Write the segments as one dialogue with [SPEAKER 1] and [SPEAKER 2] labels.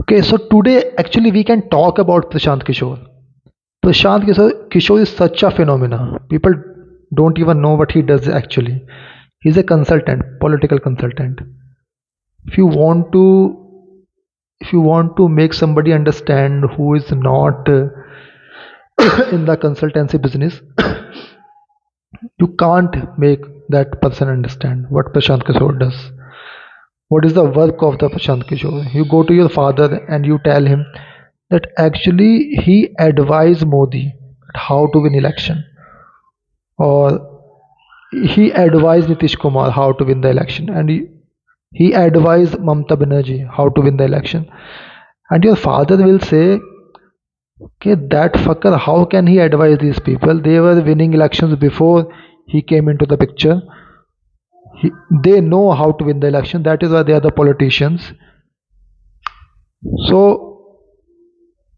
[SPEAKER 1] Okay, so today actually we can talk about Prashant Kishore. Kishore is such a phenomena. People don't even know what he does actually. He's a consultant, political consultant. If you want to, if you want to make somebody understand who is not in the consultancy business, you can't make that person understand what Prashant Kishore does. What is the work of the Prashant Kishore? You go to your father and you tell him that actually he advised Modi how to win election, or he advised Nitish Kumar how to win the election, and he advised Mamta Banerjee how to win the election. And your father will say, okay, that fucker, how can he advise these people? They were winning elections before he came into the picture. They know how to win the election. That is why they are the politicians. So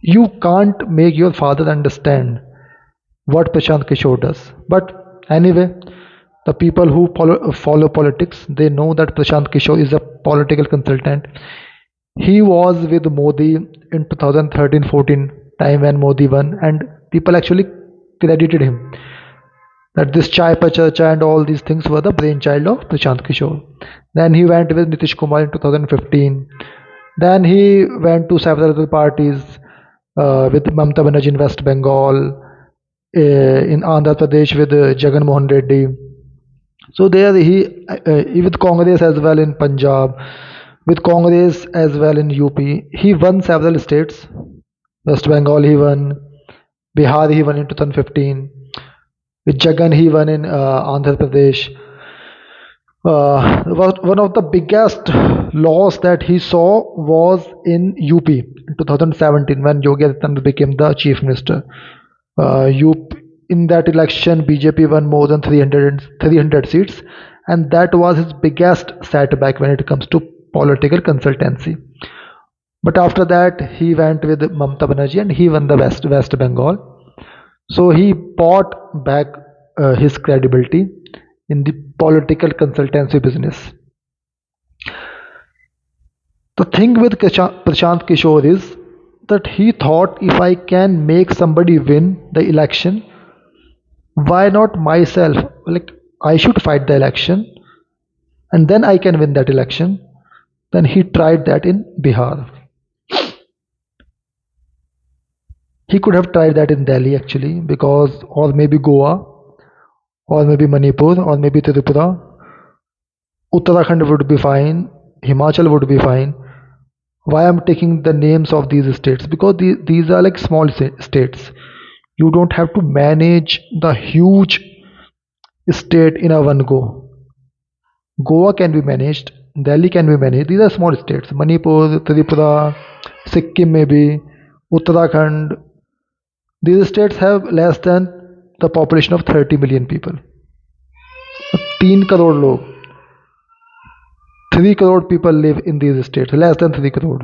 [SPEAKER 1] you can't make your father understand what Prashant Kishore does. But anyway, the people who follow politics, they know that Prashant Kishore is a political consultant. He was with Modi in 2013-14 time when Modi won, and people actually credited him that this chai pa charcha and all these things were the brainchild of Prashant Kishore. Then he went with Nitish Kumar in 2015. Then he went to several other parties with Mamta Banerjee in West Bengal, in Andhra Pradesh with Jagan Mohan Reddy. So there he with Congress as well in Punjab, with Congress as well in UP. He won several states. West Bengal he won, Bihar he won in 2015. With Jagan he won in Andhra Pradesh. One of the biggest loss that he saw was in UP in 2017 when Yogi Adityanath became the chief minister. UP, in that election, BJP won more than 300 seats, and that was his biggest setback when it comes to political consultancy. But after that, he went with Mamta Banerjee and he won the West Bengal. So he bought back his credibility in the political consultancy business. The thing with Prashant Kishore is that he thought if I can make somebody win the election, why not myself? Like, I should fight the election and then I can win that election. Then he tried that in Bihar. He could have tried that in Delhi actually, because, or maybe Goa, or maybe Manipur, or maybe Tripura. Uttarakhand would be fine, Himachal would be fine. Why I'm taking the names of these states? Because these are like small states. You don't have to manage the huge state in a one go. Goa can be managed, Delhi can be managed. These are small states. Manipur, Tripura, Sikkim maybe, Uttarakhand. These states have less than the population of 30 million people. 3 crore log, 3 crore people live in these states, less than 3 crore.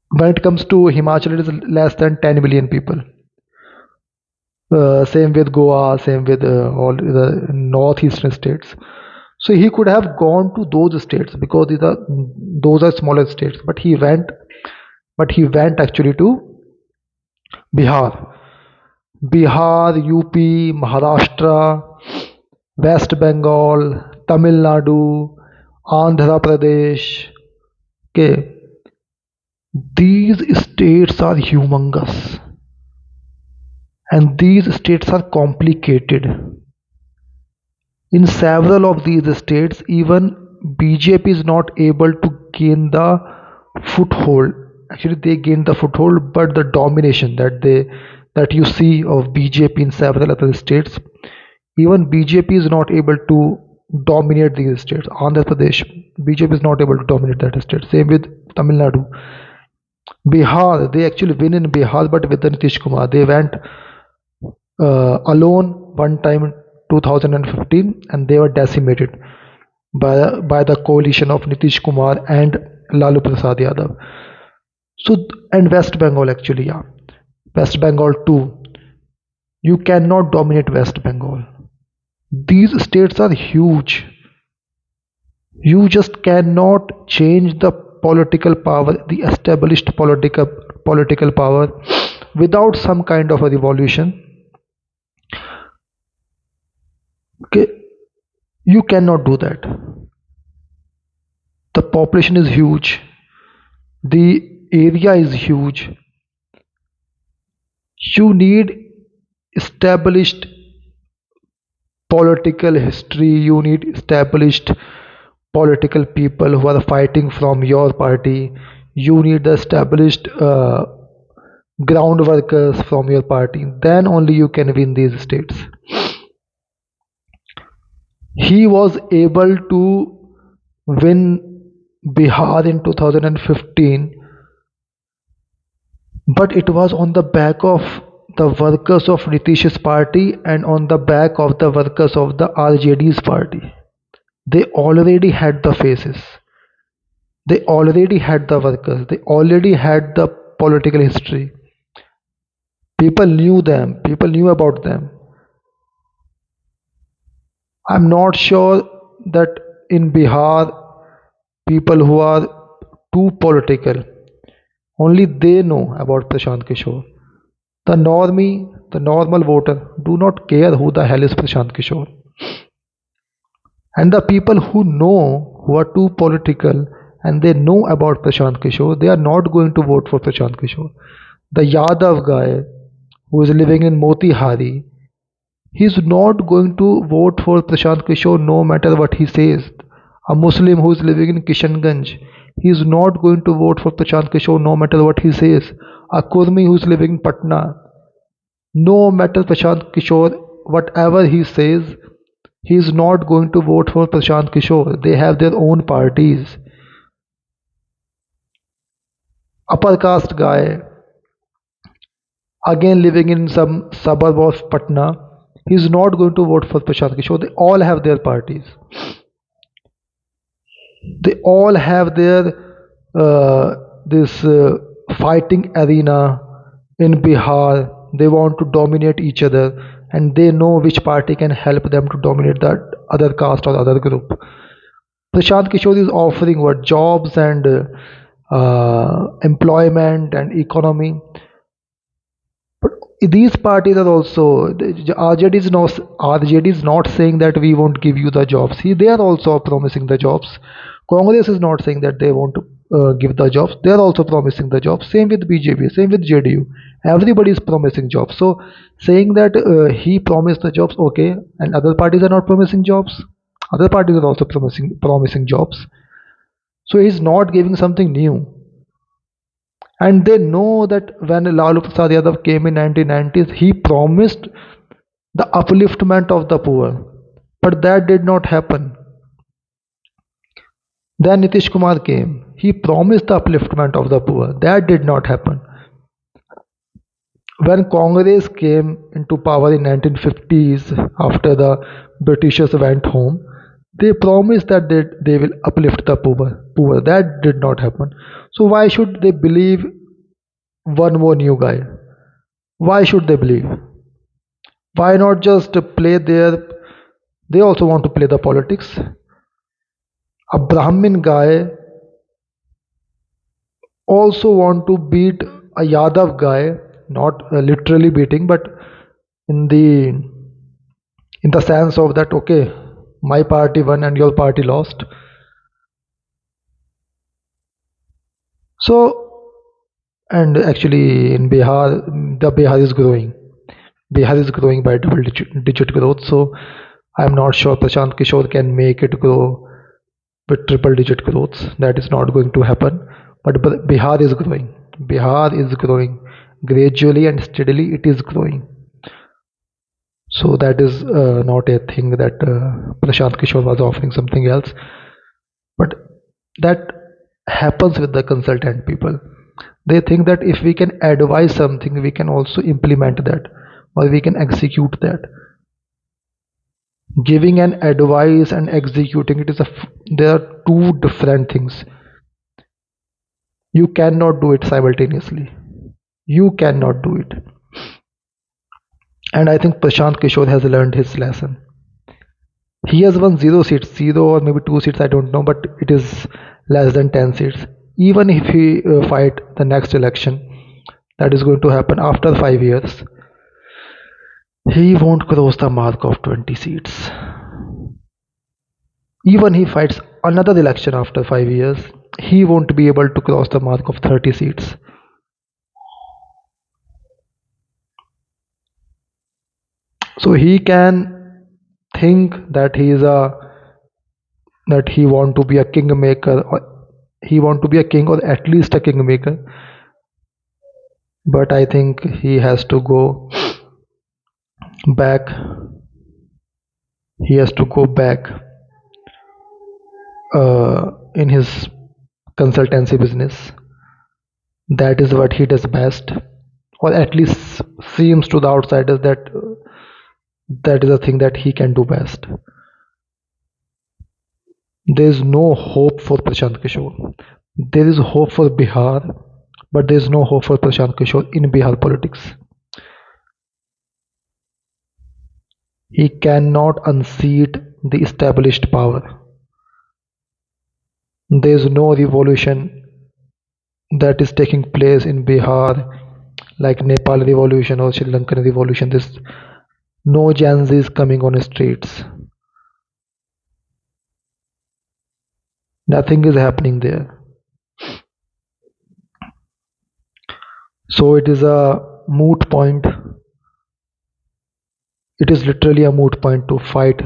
[SPEAKER 1] When it comes to Himachal, it is less than 10 million people. Same with Goa, same with all the northeastern states. So he could have gone to those states because those are smaller states. But he went actually to Bihar, UP, Maharashtra, West Bengal, Tamil Nadu, Andhra Pradesh. Okay, these states are humongous, and these states are complicated. In several of these states, even BJP is not able to gain the foothold. Actually, they gain the foothold, but the domination that you see of BJP in several other states, even BJP is not able to dominate these states. Andhra Pradesh, BJP is not able to dominate that state. Same with Tamil Nadu. Bihar, they actually win in Bihar, but with the Nitish Kumar, they went alone one time in 2015, and they were decimated by the coalition of Nitish Kumar and Lalu Prasad Yadav. So, and West Bengal actually, yeah, West Bengal too. You cannot dominate West Bengal. These states are huge. You just cannot change the political power, the established political power, without some kind of a revolution, okay, you cannot do that. The population is huge, the area is huge. You need established political history, you need established political people who are fighting from your party, you need the established ground workers from your party, then only you can win these states. He was able to win Bihar in 2015, but it was on the back of the workers of Nitish's party and on the back of the workers of the RJD's party. They already had the faces, they already had the workers, they already had the political history. People knew them, people knew about them. I'm not sure that in Bihar, people who are too political, only they know about Prashant Kishore. The normie, the normal voter, do not care who the hell is Prashant Kishore. And the people who know, who are too political and they know about Prashant Kishore, they are not going to vote for Prashant Kishore. The Yadav guy who is living in Motihari, he's not going to vote for Prashant Kishore no matter what he says. A Muslim who is living in Kishanganj, he is not going to vote for Prashant Kishore no matter what he says. A Kurmi who is living in Patna, no matter Prashant Kishore, whatever he says, he is not going to vote for Prashant Kishore. They have their own parties. Upper caste guy, again living in some suburb of Patna, he is not going to vote for Prashant Kishore. They all have their parties. They all have their this fighting arena in Bihar. They want to dominate each other, and they know which party can help them to dominate that other caste or other group. Prashant Kishore is offering what jobs and employment and economy. But these parties are also RJD is not saying that we won't give you the jobs. See, they are also promising the jobs. Congress is not saying that they won't give the jobs. They are also promising the jobs. Same with BJP. Same with JDU. Everybody is promising jobs. So saying that he promised the jobs, okay, and other parties are not promising jobs. Other parties are also promising jobs. So he's not giving something new. And they know that when Lalu Prasad Yadav came in 1990s, he promised the upliftment of the poor, but that did not happen. Then Nitish Kumar came. He promised the upliftment of the poor. That did not happen. When Congress came into power in 1950s, after the Britishers went home, they promised that they will uplift the poor. That did not happen. So why should they believe one more new guy? Why should they believe? Why not just play their? They also want to play the politics. A Brahmin guy also want to beat a Yadav guy, not literally beating, but in the in the sense of that, okay, my party won and your party lost. So, and actually in Bihar, the Bihar is growing. Bihar is growing by digit growth. So I'm not sure Prashant Kishore can make it grow with triple digit growth. That is not going to happen. But Bihar is growing. Bihar is growing gradually and steadily. It is growing. So that is not a thing that Prashant Kishore was offering something else. But that happens with the consultant people. They think that if we can advise something, we can also implement that or we can execute that. Giving an advice and executing it is there are two different things. You cannot do it simultaneously. You cannot do it. And I think Prashant Kishore has learned his lesson. He has won 0 seats, 0 or maybe 2 seats, I don't know, but it is less than 10 seats. even if he fight the next election that is going to happen after 5 years, he won't cross the mark of 20 seats. Even he fights another election after 5 years, he won't be able to cross the mark of 30 seats. So he can think that he want to be a kingmaker, or he want to be a king, or at least a kingmaker. But I think he has to go back. He has to go back in his consultancy business. That is what he does best, or at least seems to the outsiders that that is the thing that he can do best. There is no hope for Prashant Kishore. There is hope for Bihar, but there is no hope for Prashant Kishore in Bihar politics. He cannot unseat the established power. There is no revolution that is taking place in Bihar, like Nepal revolution or Sri Lankan revolution. There's no Gen Z is coming on the streets. Nothing is happening there. So it is a moot point. It is literally a moot point to fight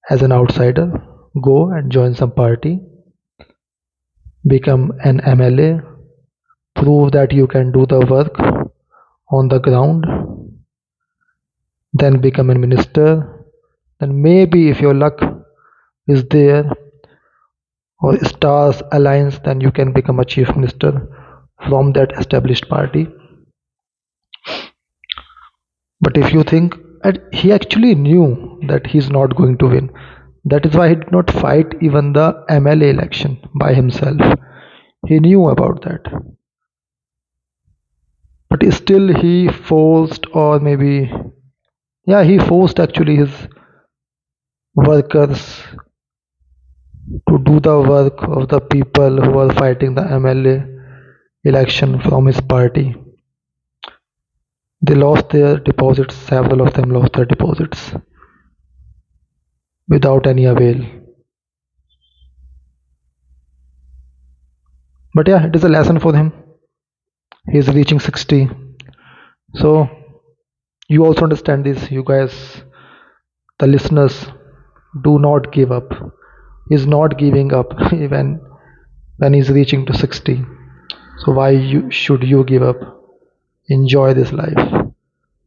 [SPEAKER 1] as an outsider. Go and join some party, become an MLA, prove that you can do the work on the ground, then become a minister. Then maybe if your luck is there or stars aligns, then you can become a chief minister from that established party. But if you think, and he actually knew that he's not going to win. That is why he did not fight even the MLA election by himself. He knew about that. But still he forced, or maybe, yeah, he forced actually his workers to do the work of the people who were fighting the MLA election from his party. They lost their deposits, several of them lost their deposits without any avail. But yeah, it is a lesson for him. He is reaching 60. So you also understand this, you guys, the listeners, do not give up. He's not giving up even when he's reaching to 60. So why should you give up? Enjoy this life.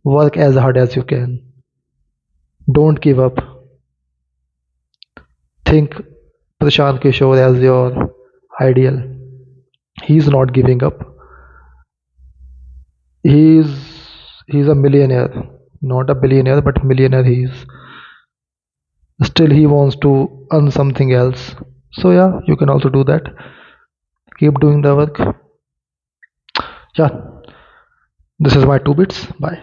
[SPEAKER 1] Work as hard as you can. Don't give up. Think Prashant Kishore as your ideal. He's not giving up. He's he's a millionaire, not a billionaire, but millionaire. He is. Still, he wants to earn something else. So yeah, you can also do that. Keep doing the work. Yeah, this is my two bits. Bye.